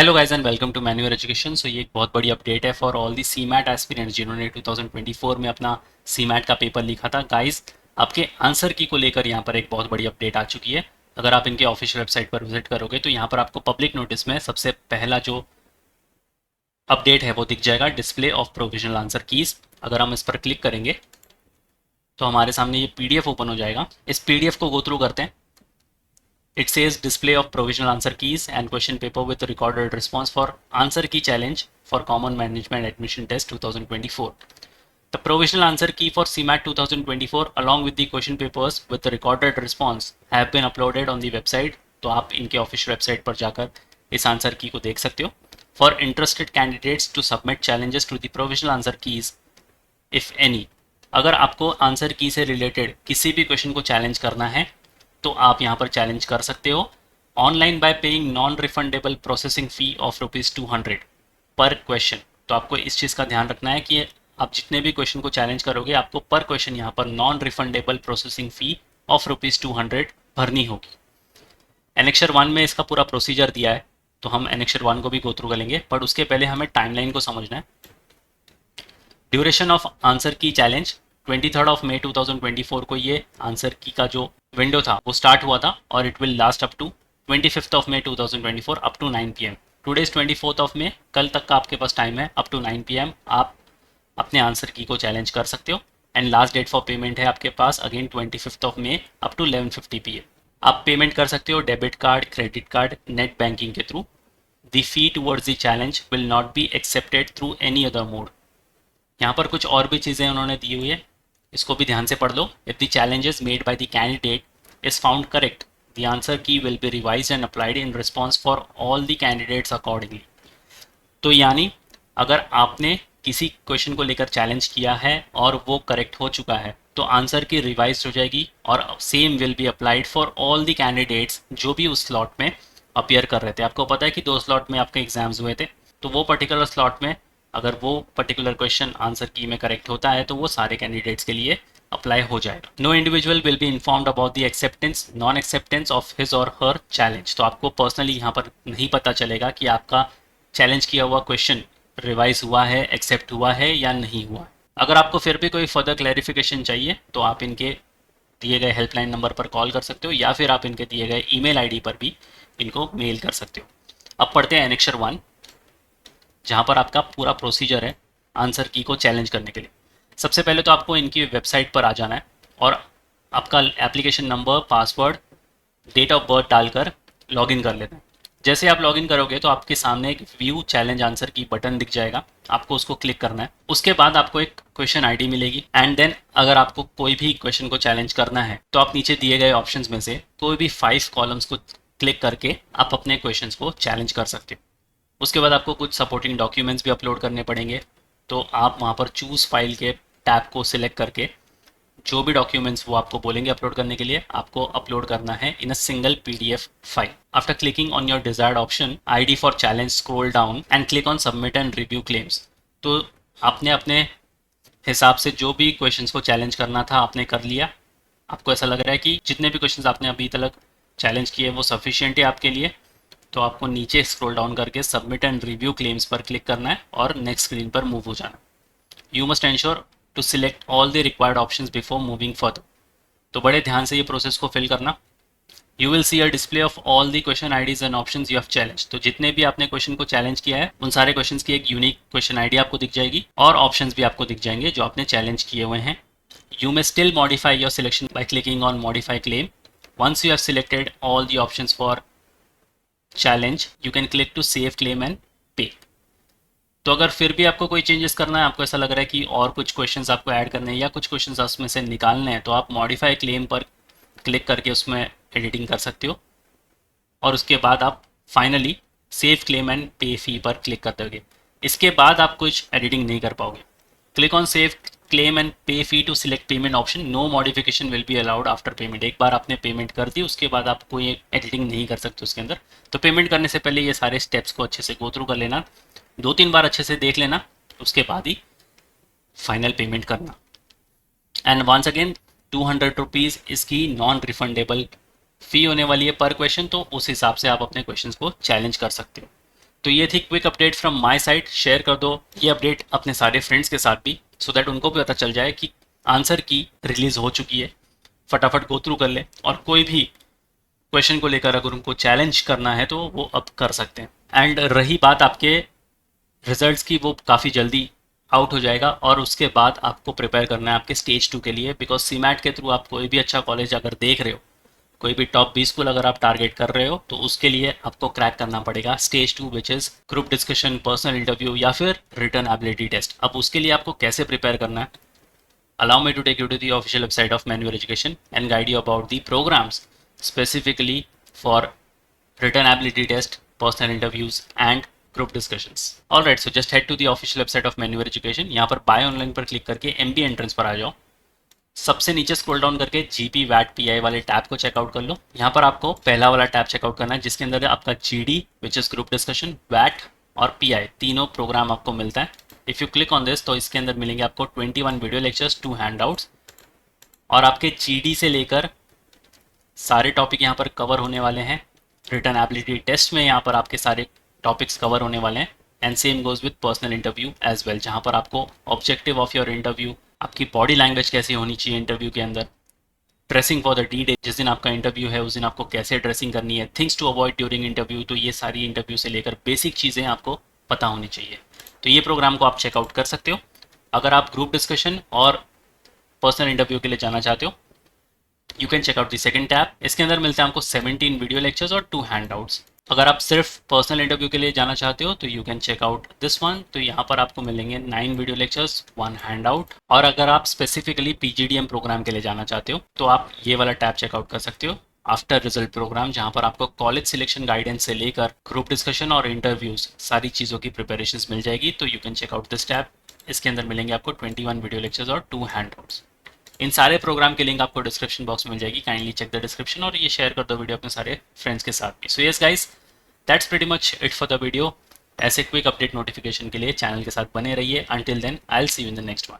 Hello guys and welcome to मैन्यूअर education. So ये एक बहुत बड़ी अपडेट है for all the CMAT aspirants जिन्होंने 2024 में अपना सीमैट का पेपर लिखा था। गाइस, आपके आंसर की को लेकर यहाँ पर एक बहुत बड़ी अपडेट आ चुकी है। अगर आप इनके ऑफिशियल वेबसाइट पर विजिट करोगे तो यहाँ पर आपको पब्लिक नोटिस में सबसे पहला जो अपडेट है वो दिख जाएगा, display of provisional answer keys. अगर हम इस पर क्लिक करेंगे तो हमारे सामने ये पीडीएफ ओपन हो जाएगा। इस पीडीएफ को गो थ्रू करते हैं। It says display of provisional answer keys and question paper with recorded response for answer key challenge for Common Management Admission Test 2024. The provisional answer key for CMAT 2024 along with the question papers with the recorded response have been uploaded on the website. तो आप इनके official website पर जाकर इस answer की को देख सकते हो। For interested candidates to submit challenges to the provisional answer keys if any. अगर आपको आंसर की से रिलेटेड किसी भी क्वेश्चन को चैलेंज करना है तो आप यहाँ पर चैलेंज कर सकते हो online bye paying non refundable processing fee of ₹200 पर क्वेश्चन। तो आपको इस चीज़ का ध्यान रखना है कि आप जितने भी क्वेश्चन को चैलेंज करोगे आपको पर क्वेश्चन यहाँ पर non refundable processing fee of ₹200 भरनी होगी। एनेक्चर 1 में इसका पूरा प्रोसीजर दिया है, तो हम एनेक्चर 1 को भी गो थ्रू करेंगे, बट उसके पहले हमें टाइमलाइन को समझना है। ड्यूरेशन ऑफ आंसर की चैलेंज 23 मई 2024 को ये आंसर की का जो विंडो था वो स्टार्ट हुआ था और it will last up to 25 May 2024 up to 9 PM। Today is 24 May, कल तक का आपके पास टाइम है। अप टू 9 PM आप अपने आंसर की को चैलेंज कर सकते हो। And last date for payment है आपके पास अगेन 25 मई अप टू 11:50 PM। आप पेमेंट कर सकते हो debit card, credit card, net banking के through. The fee towards the challenge will not be accepted through any other mode. यहाँ पर कुछ और भी चीज़ें उन्होंने दी हुई है, इसको भी ध्यान से पढ़ लो। If the challenges made by the candidate is found correct, the answer key will be revised and applied in response for all the candidates accordingly. तो यानी अगर आपने किसी क्वेश्चन को लेकर चैलेंज किया है और वो करेक्ट हो चुका है तो आंसर की रिवाइज हो जाएगी और same will be applied for all the candidates जो भी उस स्लॉट में अपियर कर रहे थे। आपको पता है कि 2 स्लॉट में आपके एग्जाम्स हुए थे, तो वो पर्टिकुलर स्लॉट में अगर वो पर्टिकुलर क्वेश्चन आंसर की में करेक्ट होता है तो वो सारे कैंडिडेट्स के लिए अप्लाई हो जाएगा। No individual will be informed about the acceptance non acceptance of his or her challenge. तो आपको पर्सनली यहाँ पर नहीं पता चलेगा कि आपका चैलेंज किया हुआ क्वेश्चन रिवाइज हुआ है, एक्सेप्ट हुआ है या नहीं हुआ। अगर आपको फिर भी कोई फर्दर क्लैरिफिकेशन चाहिए तो आप इनके दिए गए हेल्पलाइन नंबर पर कॉल कर सकते हो या फिर आप इनके दिए गए ईमेल आईडी पर भी इनको मेल कर सकते हो। अब पढ़ते हैं एनेक्चर 1, जहाँ पर आपका पूरा प्रोसीजर है आंसर की को चैलेंज करने के लिए। सबसे पहले तो आपको इनकी वेबसाइट पर आ जाना है और आपका application number, password, date of birth डालकर लॉगिन कर लेना है। जैसे आप लॉगिन करोगे तो आपके सामने एक व्यू चैलेंज आंसर की बटन दिख जाएगा, आपको उसको क्लिक करना है। उसके बाद आपको एक क्वेश्चन आईडी मिलेगी एंड देन अगर आपको कोई भी क्वेश्चन को चैलेंज करना है तो आप नीचे दिए गए ऑप्शंस में से कोई भी 5 कॉलम्स को क्लिक करके आप अपने क्वेश्चंस को चैलेंज कर सकते हो। उसके बाद आपको कुछ सपोर्टिंग डॉक्यूमेंट्स भी अपलोड करने पड़ेंगे, तो आप वहाँ पर चूज़ फाइल के टैब को सिलेक्ट करके जो भी डॉक्यूमेंट्स वो आपको बोलेंगे अपलोड करने के लिए आपको अपलोड करना है in a single PDF file. After clicking on your desired option ID for challenge, scroll down and click on submit and review claims. तो आपने अपने हिसाब से जो भी क्वेश्चंस को चैलेंज करना था आपने कर लिया। आपको ऐसा लग रहा है कि जितने भी क्वेश्चंस आपने अभी तक चैलेंज किए वो सफिशिएंट है आपके लिए, तो आपको नीचे स्क्रॉल डाउन करके सबमिट एंड रिव्यू क्लेम्स पर क्लिक करना है और नेक्स्ट स्क्रीन पर मूव हो जाना। You must ensure to select all the required options before moving further. तो बड़े ध्यान से ये प्रोसेस को फिल करना। You will see a display of all the question IDs and options you have challenge. तो जितने भी आपने क्वेश्चन को चैलेंज किया है उन सारे क्वेश्चन की एक यूनिक क्वेश्चन आईडी आपको दिख जाएगी और ऑप्शंस भी आपको दिख जाएंगे जो आपने चैलेंज किए हुए हैं। You may still modify your selection by clicking on modify claim. Once you have selected all the options for challenge you can click to save claim and pay. तो अगर फिर भी आपको कोई चेंजेस करना है, आपको ऐसा लग रहा है कि और कुछ क्वेश्चंस आपको ऐड करने हैं या कुछ क्वेश्चंस उसमें से निकालने हैं, तो आप मॉडिफाई क्लेम पर क्लिक करके उसमें एडिटिंग कर सकते हो और उसके बाद आप finally save claim and pay फी पर क्लिक कर दोगे। इसके बाद आप कुछ एडिटिंग नहीं कर पाओगे। Click on save claim and pay fee to select payment option. No modification will be allowed after payment. एक बार आपने पेमेंट कर दी उसके बाद आप कोई एडिटिंग नहीं कर सकते उसके अंदर। तो पेमेंट करने से पहले ये सारे स्टेप्स को अच्छे से गो थ्रू कर लेना, 2-3 बार अच्छे से देख लेना, उसके बाद ही फाइनल पेमेंट करना। एंड वंस अगेन 200 रुपीज़ इसकी नॉन रिफंडेबल फ़ी होने वाली है पर क्वेश्चन, तो उस हिसाब से आप अपने क्वेश्चंस को चैलेंज कर सकते हो। तो ये थी quick update from my side. Share कर दो ये अपडेट अपने सारे फ्रेंड्स के साथ भी, सो दैट उनको भी पता चल जाए कि आंसर की रिलीज हो चुकी है। फटाफट गो थ्रू कर ले, और कोई भी क्वेश्चन को लेकर अगर उनको चैलेंज करना है तो वो अब कर सकते हैं। एंड रही बात आपके रिजल्ट्स की, वो काफ़ी जल्दी आउट हो जाएगा, और उसके बाद आपको प्रिपेयर करना है आपके स्टेज 2 के लिए, बिकॉज सीमैट के थ्रू आप कोई भी अच्छा कॉलेज अगर देख रहे हो, कोई भी टॉप 20 स्कूल अगर आप टारगेट कर रहे हो, तो उसके लिए आपको क्रैक करना पड़ेगा stage 2, which is group discussion, personal interview या फिर रिटर्न एबिलिटी टेस्ट। अब उसके लिए आपको कैसे प्रिपेयर करना है, allow me to take you to the official website of Manu Education and guide you about the programs specifically for written ability test, personal interviews and group discussions. Alright, so just head to the official website of Manu Education. यहाँ पर buy online पर click करके MBA entrance पर आ जाओ। सबसे नीचे scroll down करके GP VAT PI वाले टैब को चेकआउट कर लो। यहाँ पर आपको पहला वाला टैब चेकआउट करना है, जिसके अंदर आपका GD which is group discussion, वैट और PI तीनों प्रोग्राम आपको मिलता है। If you click on this, तो इसके अंदर मिलेंगे आपको 21 वीडियो लेक्चर्स, 2 हैंडआउट्स, और आपके GD से लेकर सारे टॉपिक यहाँ पर कवर होने वाले हैं। रिटर्न एबिलिटी टेस्ट में यहाँ पर आपके सारे टॉपिक्स कवर होने वाले हैं। And same goes with personal interview as well, जहाँ पर आपको ऑब्जेक्टिव ऑफ योर इंटरव्यू, आपकी बॉडी लैंग्वेज कैसी होनी चाहिए इंटरव्यू के अंदर, dressing for the D day, जिस दिन आपका इंटरव्यू है उस दिन आपको कैसे ड्रेसिंग करनी है, things to avoid during interview, तो ये सारी इंटरव्यू से लेकर बेसिक चीज़ें आपको पता होनी चाहिए। तो ये प्रोग्राम को आप चेकआउट कर सकते हो अगर आप ग्रुप डिस्कशन और पर्सनल इंटरव्यू के लिए जाना चाहते हो। You can checkout the second tab. इसके अंदर मिलते हैं आपको 17 वीडियो लेक्चर्स और 2 हैंडआउट्स। अगर आप सिर्फ पर्सनल इंटरव्यू के लिए जाना चाहते हो तो you can checkout this one. तो यहाँ पर आपको मिलेंगे 9 वीडियो लेक्चर्स, 1 हैंडआउट। और अगर आप स्पेसिफिकली PGDM प्रोग्राम के लिए जाना चाहते हो तो आप ये वाला टैब चेकआउट कर सकते हो, आफ्टर रिजल्ट प्रोग्राम, जहाँ पर आपको कॉलेज सिलेक्शन गाइडेंस से लेकर ग्रुप डिस्कशन और इंटरव्यूज सारी चीज़ों की प्रिपरेशन मिल जाएगी। तो you can checkout this tab. इसके अंदर मिलेंगे आपको 21 वीडियो लेक्चर्स और 2 हैंडआउट्स। इन सारे प्रोग्राम की लिंक आपको डिस्क्रिप्शन बॉक्स में मिल जाएगी। काइंडली चेक द डिस्क्रिप्शन, और ये शेयर कर दो वीडियो अपने सारे फ्रेंड्स के साथ भी। So yes guys, that's pretty much it for the video. ऐसे क्विक अपडेट नोटिफिकेशन के लिए चैनल के साथ बने रहिए। Until then, I will see you in the next one.